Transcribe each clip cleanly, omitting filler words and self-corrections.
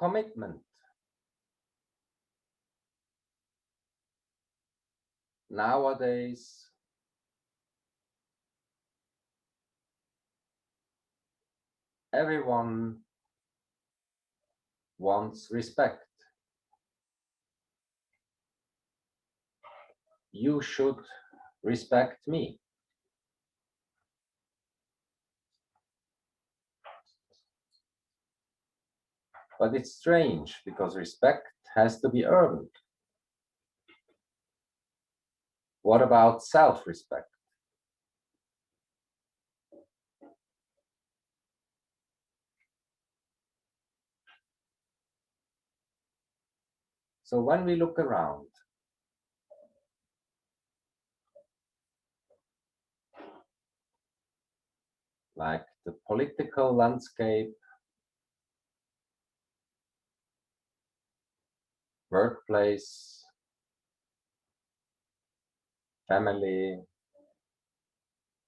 commitment. Nowadays, everyone wants respect. You should respect me. But it's strange because respect has to be earned. What about self-respect? So when we look around, like the political landscape, workplace, family,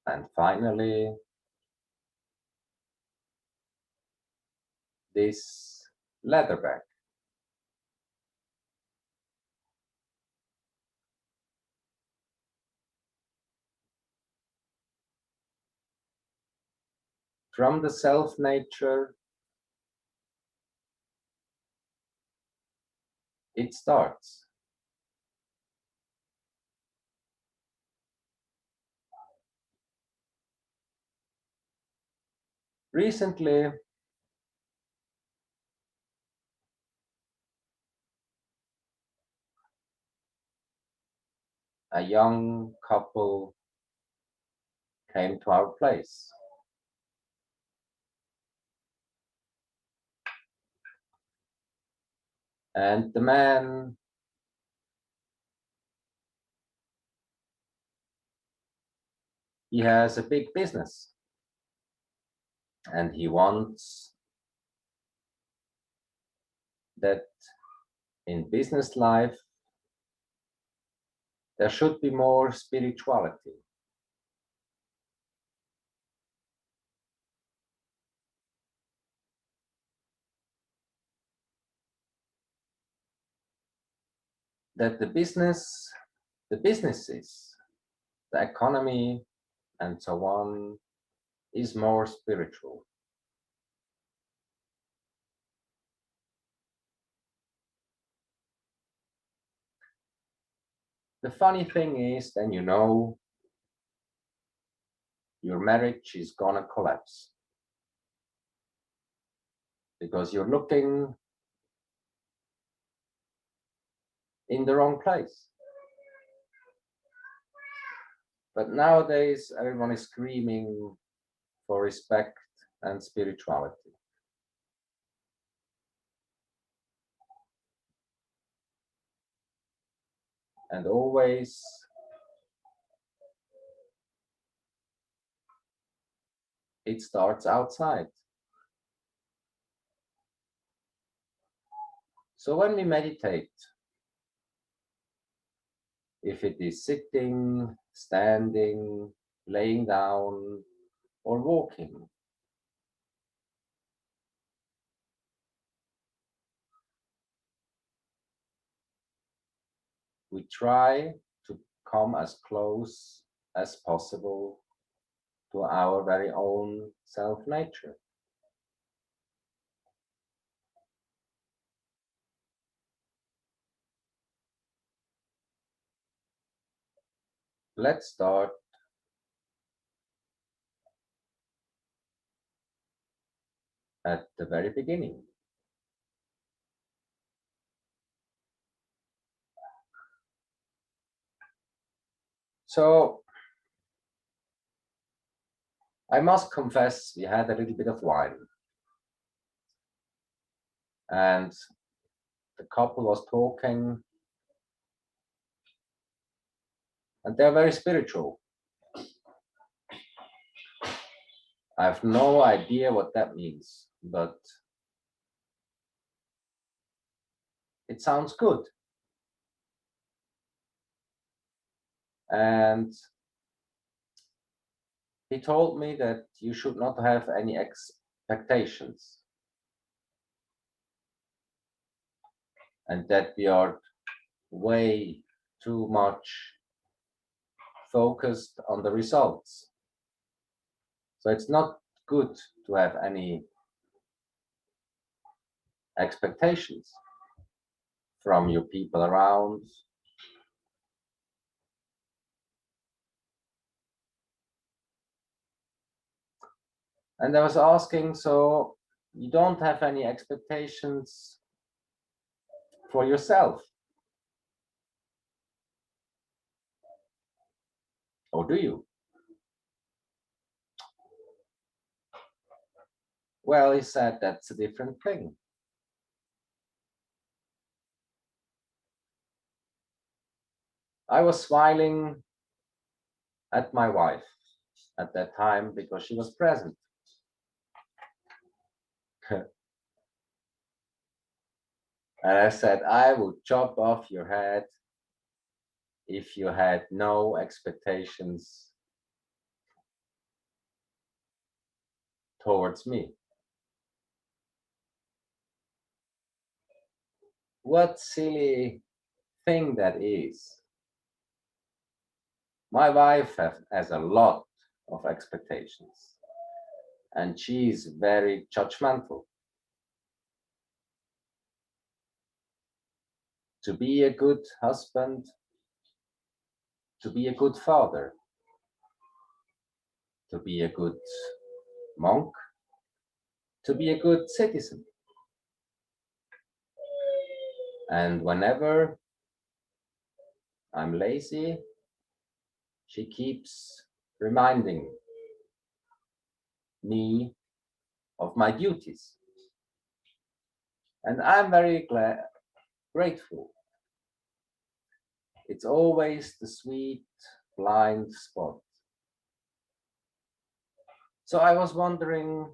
and finally, this leather bag. From the self nature, it starts. Recently, a young couple came to our place. And the man he has a big business and he wants that in business life there should be more spirituality. That the businesses, the economy, and so on is more spiritual. The funny thing is, then you know your marriage is gonna collapse because you're looking in the wrong place. But nowadays, everyone is screaming for respect and spirituality. And always it starts outside. So when we meditate, if it is sitting, standing, laying down, or walking, we try to come as close as possible to our very own self nature. Let's start at the very beginning. So I must confess, we had a little bit of wine, and the couple was talking, and they're very spiritual. I have no idea what that means, but it sounds good. And he told me that you should not have any expectations. and that we are way too much focused on the results. So it's not good to have any expectations from your people around. And I was asking, so you don't have any expectations for yourself? Or do you? Well, he said that's a different thing. I was smiling at my wife at that time because she was present. And I said, I would chop off your head if you had no expectations towards me. What silly thing that is. My wife has a lot of expectations, and she's very judgmental. To be a good husband, to be a good father, to be a good monk, to be a good citizen. And whenever I'm lazy, she keeps reminding me of my duties. And I'm very grateful. It's always the sweet blind spot. So I was wondering,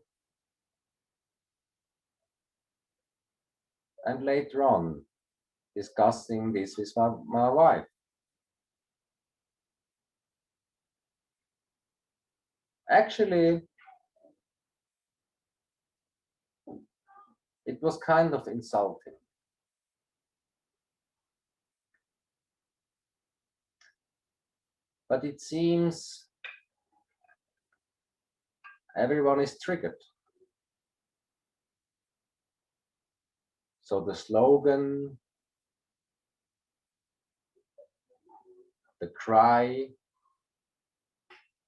and later on, discussing this with my wife. Actually, it was kind of insulting. But it seems everyone is triggered. So the slogan, the cry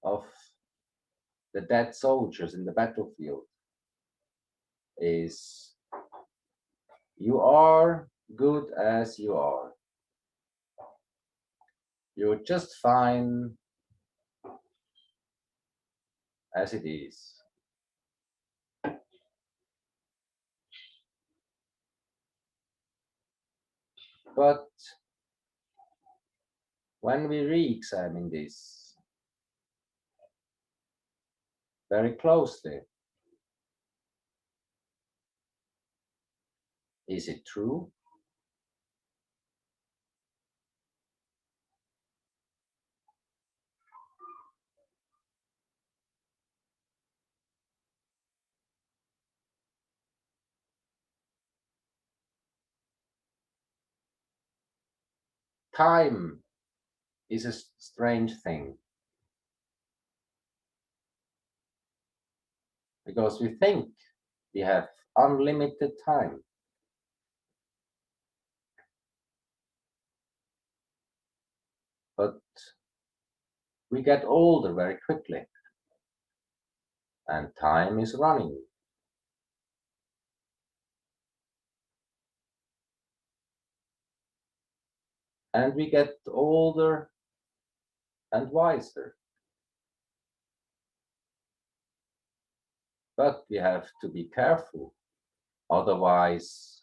of the dead soldiers in the battlefield is, you are good as you are. You're just fine as it is. But when we re-examine this very closely, is it true? Time is a strange thing because we think we have unlimited time. But we get older very quickly and time is running. And we get older and wiser. But we have to be careful, otherwise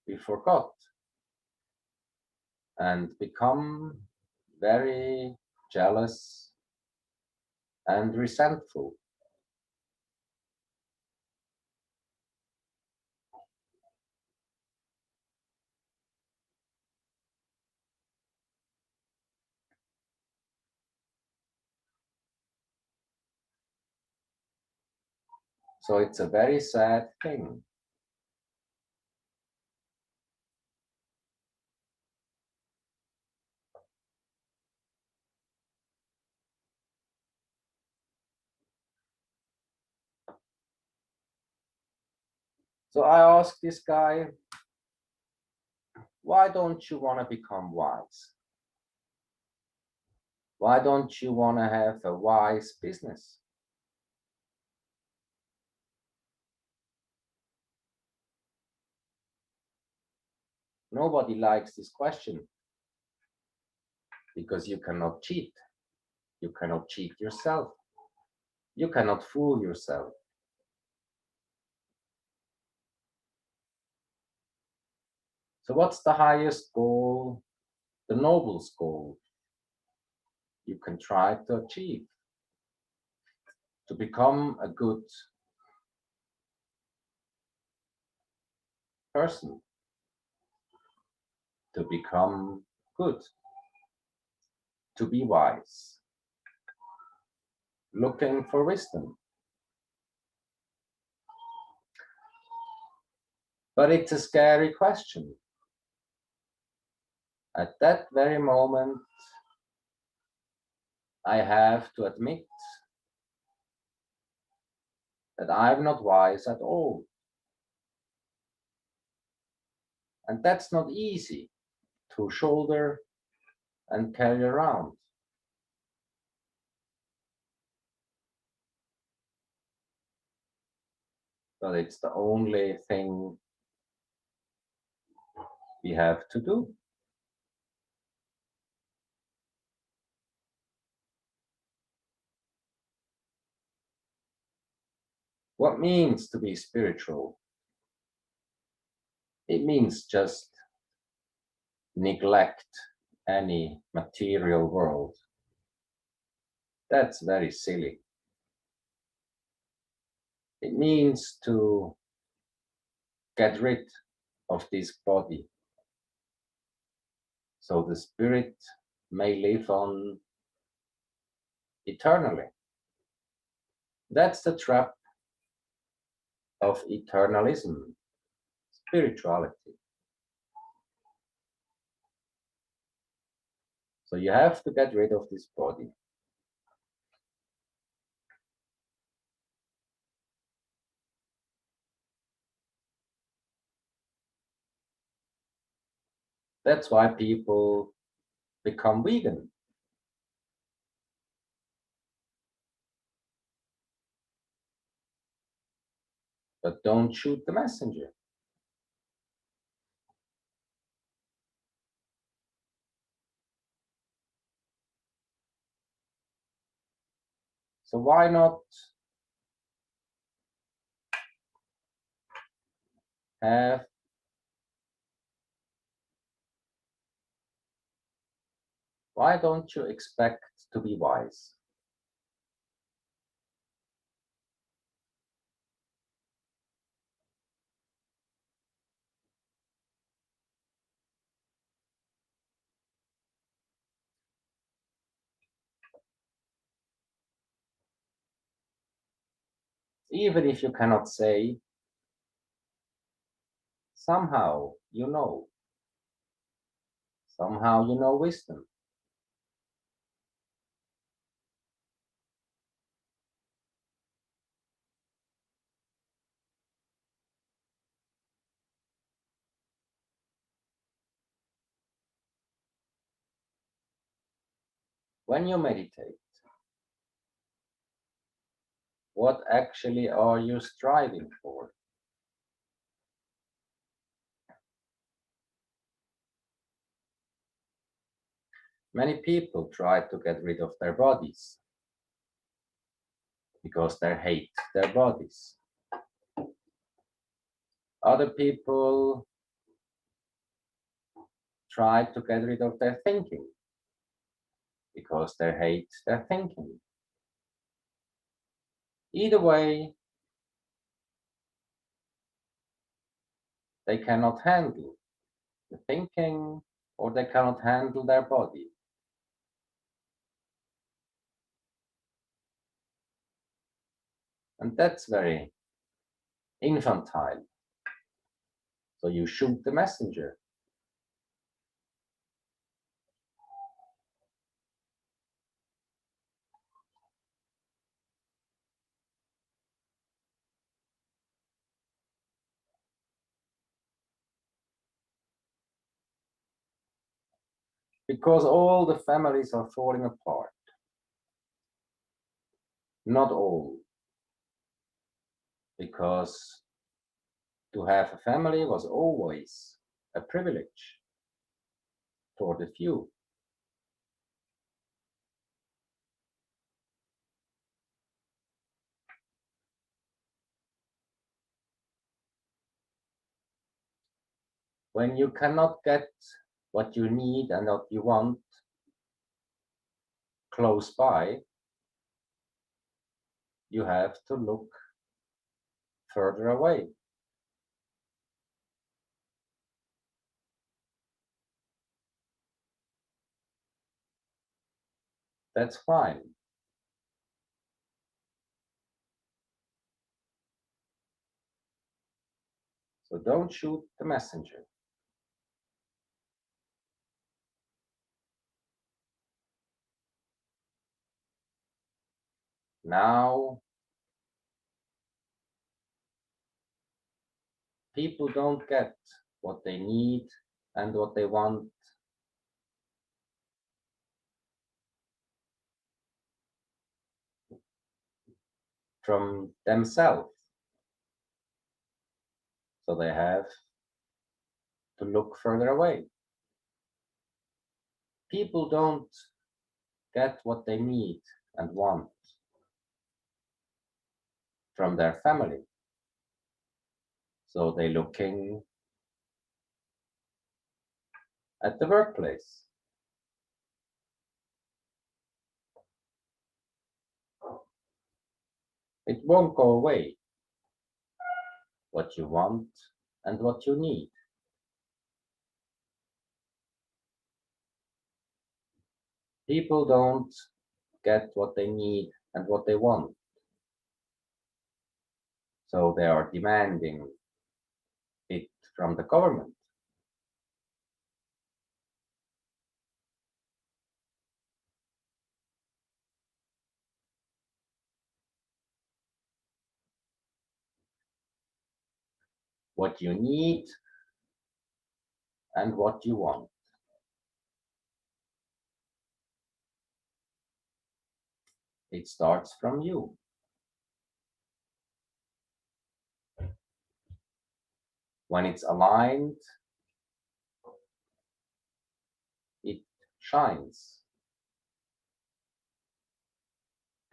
we forgot and become very jealous and resentful. So it's a very sad thing. So I asked this guy, why don't you want to become wise? Why don't you want to have a wise business? Nobody likes this question because you cannot cheat. You cannot cheat yourself. You cannot fool yourself. So what's the highest goal, the noblest goal you can try to achieve? To become a good person, to become good, to be wise, looking for wisdom. But it's a scary question. At that very moment, I have to admit that I'm not wise at all. And that's not easy to shoulder and carry around. But it's the only thing we have to do. What means to be spiritual? It means just neglect any material world. That's very silly. It means to get rid of this body so the spirit may live on eternally. That's the trap of eternalism, spirituality. So you have to get rid of this body. That's why people become vegan. But don't shoot the messenger. So why not have why don't you expect to be wise? Even if you cannot say, somehow somehow you know wisdom. When you meditate, what actually are you striving for? Many people try to get rid of their bodies because they hate their bodies. Other people try to get rid of their thinking because they hate their thinking. Either way, they cannot handle the thinking or they cannot handle their body. And that's very infantile. So you shoot the messenger. Because all the families are falling apart. Not all. Because to have a family was always a privilege for the few. When you cannot get what you need and what you want close by, you have to look further away. That's fine. So don't shoot the messenger. Now, people don't get what they need and what they want from themselves. So they have to look further away. People don't get what they need and want from their family. So they're looking at the workplace. It won't go away, what you want and what you need. People don't get what they need and what they want. So they are demanding it from the government. What you need and what you want. It starts from you. When it's aligned, it shines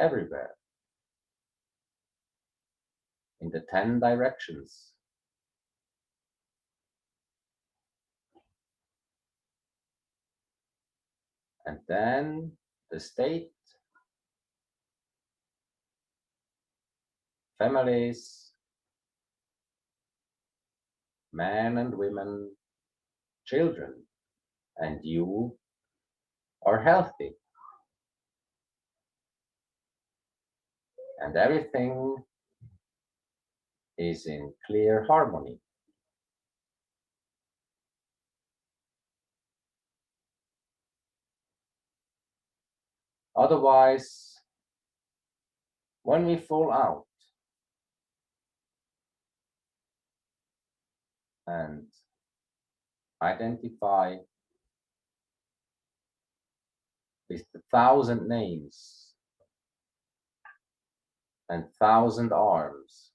everywhere in the 10 directions. And then the state, families, men and women, children, and you are healthy. And everything is in clear harmony. Otherwise, when we fall out and identify with the 1,000 names and 1,000 arms,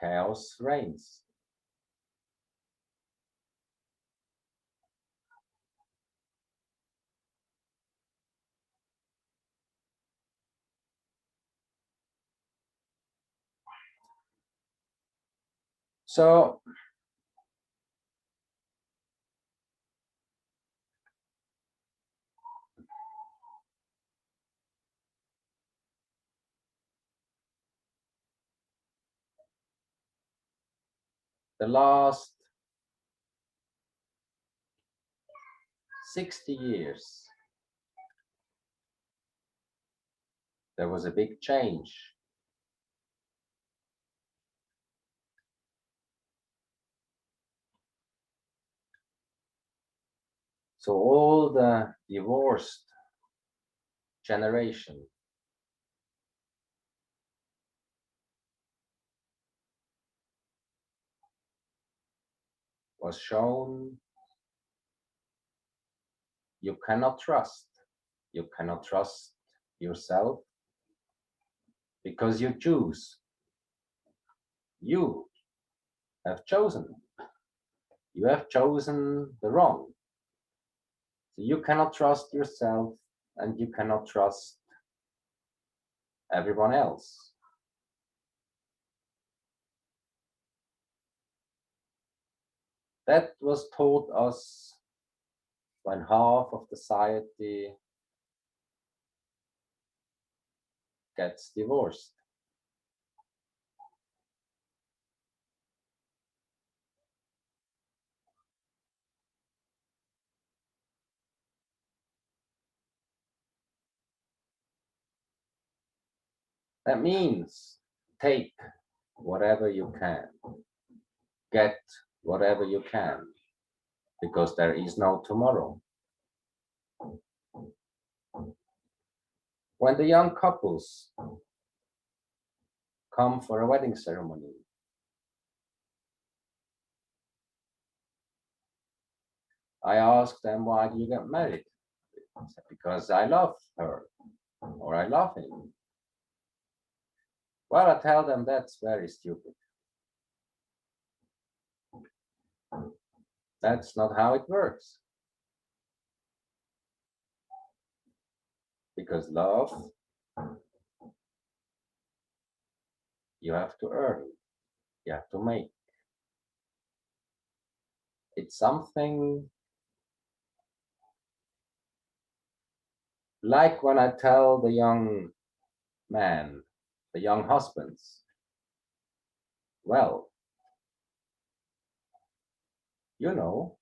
chaos reigns. So the last 60 years there was a big change. So all the divorced generation was shown you cannot trust. You cannot trust yourself because you choose. You have chosen. You have chosen the wrong. So you cannot trust yourself and you cannot trust everyone else. That was taught us when half of society gets divorced. That means take whatever you can, get whatever you can, because there is no tomorrow. When the young couples come for a wedding ceremony, I ask them, why do you get married? Because I love her or I love him. Well, I tell them that's very stupid. That's not how it works. Because love, you have to earn, you have to make. It's something like when I tell the young man, the young husbands, well, you know,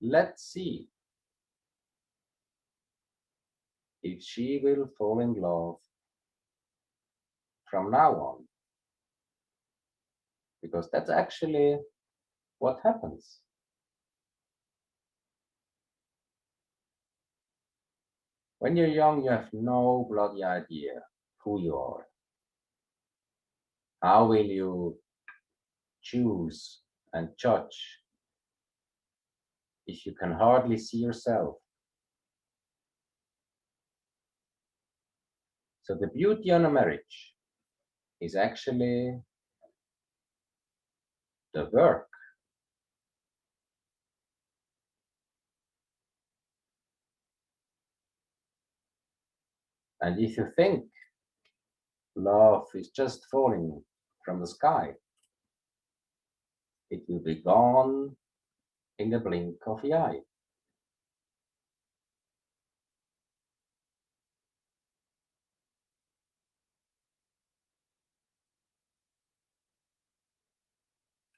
let's see if she will fall in love from now on. Because that's actually what happens. When you're young, you have no bloody idea who you are. How will you choose and judge if you can hardly see yourself? So the beauty on a marriage is actually the work. And if you think love is just falling from the sky, it will be gone in the blink of the eye.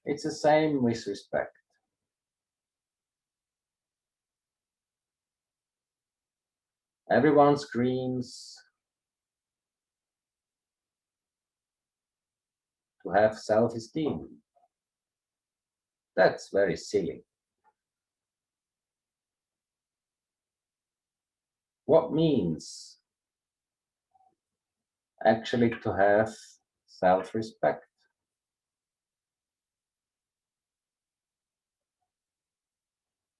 It's the same with respect. Everyone screams to have self-esteem. That's very silly. What means actually to have self-respect?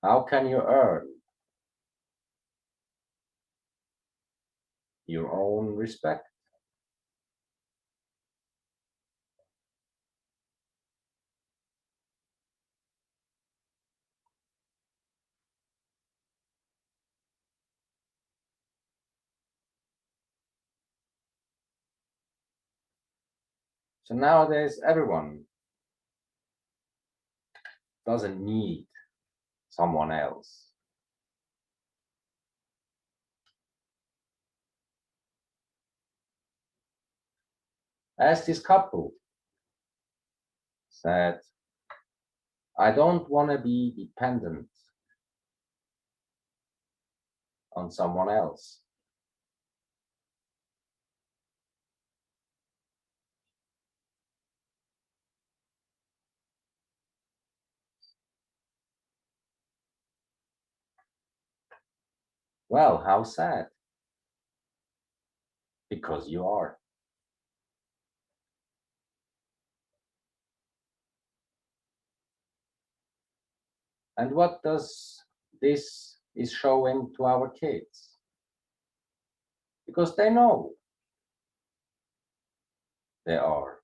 How can you earn your own respect? So nowadays, everyone doesn't need someone else. As this couple said, I don't want to be dependent on someone else. Well, how sad. Because you are. And what does this is showing to our kids? Because they know they are.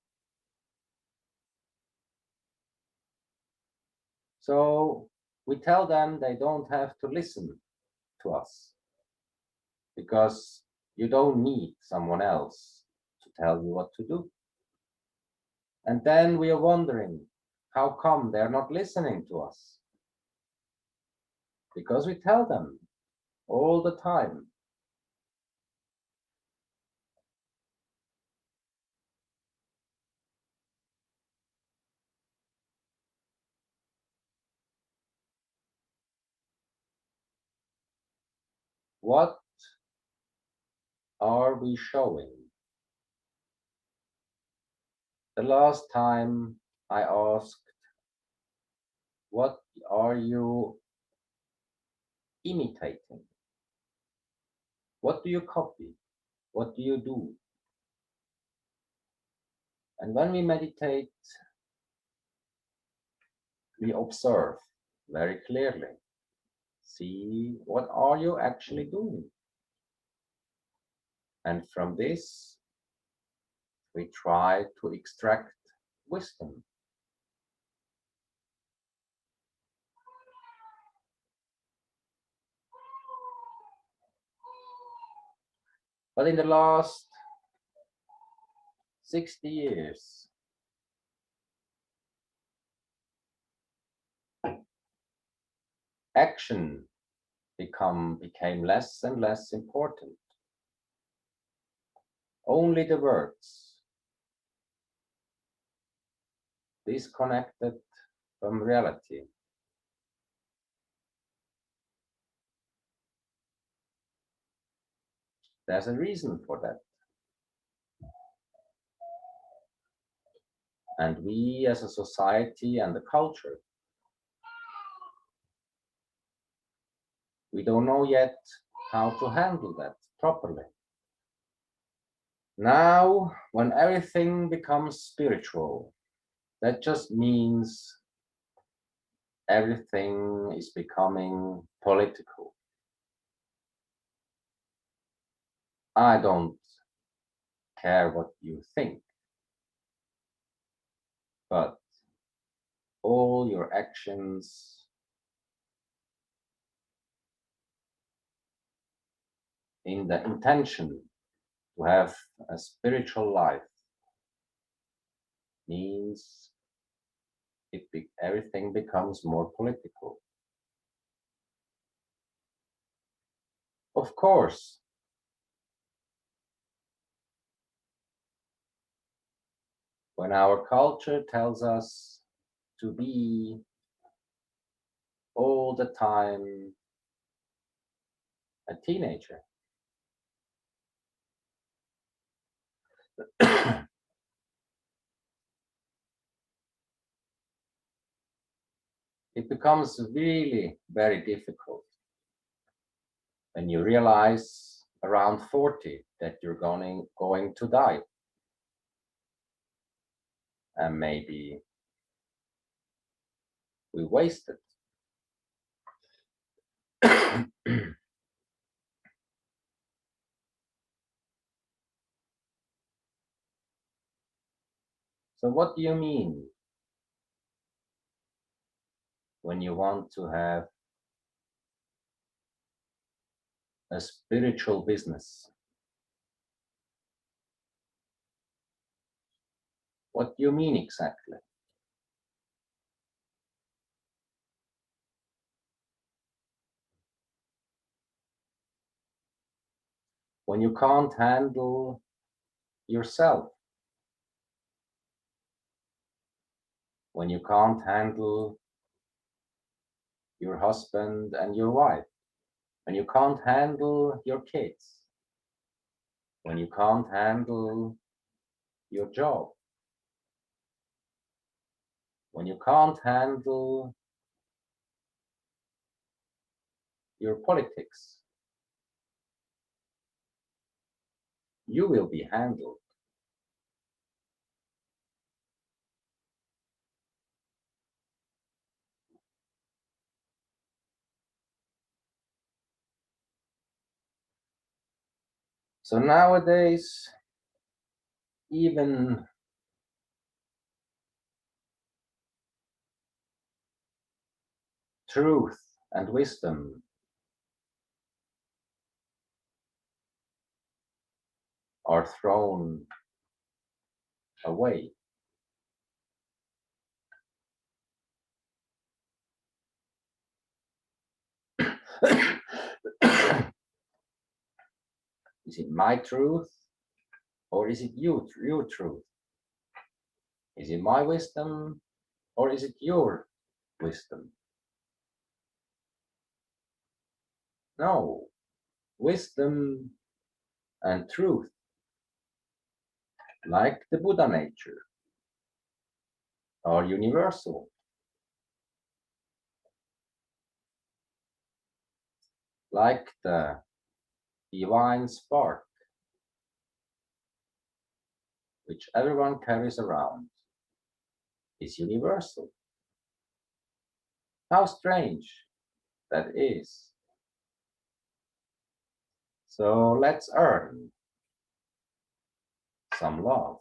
So we tell them they don't have to listen to us because you don't need someone else to tell you what to do. And then we are wondering, how come they're not listening to us? Because we tell them all the time. What are we showing? The last time I asked, what are you imitating? What do you copy? What do you do? And when we meditate, we observe very clearly. See, what are you actually doing? And from this, we try to extract wisdom. But in the last 60 years, action became less and less important. Only the words, disconnected from reality. There's a reason for that. And we as a society and a culture, we don't know yet how to handle that properly. Now, when everything becomes spiritual, that just means everything is becoming political. I don't care what you think, but all your actions in the intention to have a spiritual life means everything becomes more political. Of course, when our culture tells us to be all the time a teenager, it becomes really very difficult when you realize around 40 that you're going to die. And maybe we wasted. So what do you mean when you want to have a spiritual business? What do you mean exactly? When you can't handle yourself, when you can't handle your husband and your wife, when you can't handle your kids, when you can't handle your job, when you can't handle your politics, you will be handled. So nowadays, even truth and wisdom are thrown away. Is it my truth or is it your truth? Is it my wisdom or is it your wisdom? No, wisdom and truth, like the Buddha nature, are universal. Like the divine spark, which everyone carries around, is universal. How strange that is. So let's earn some love.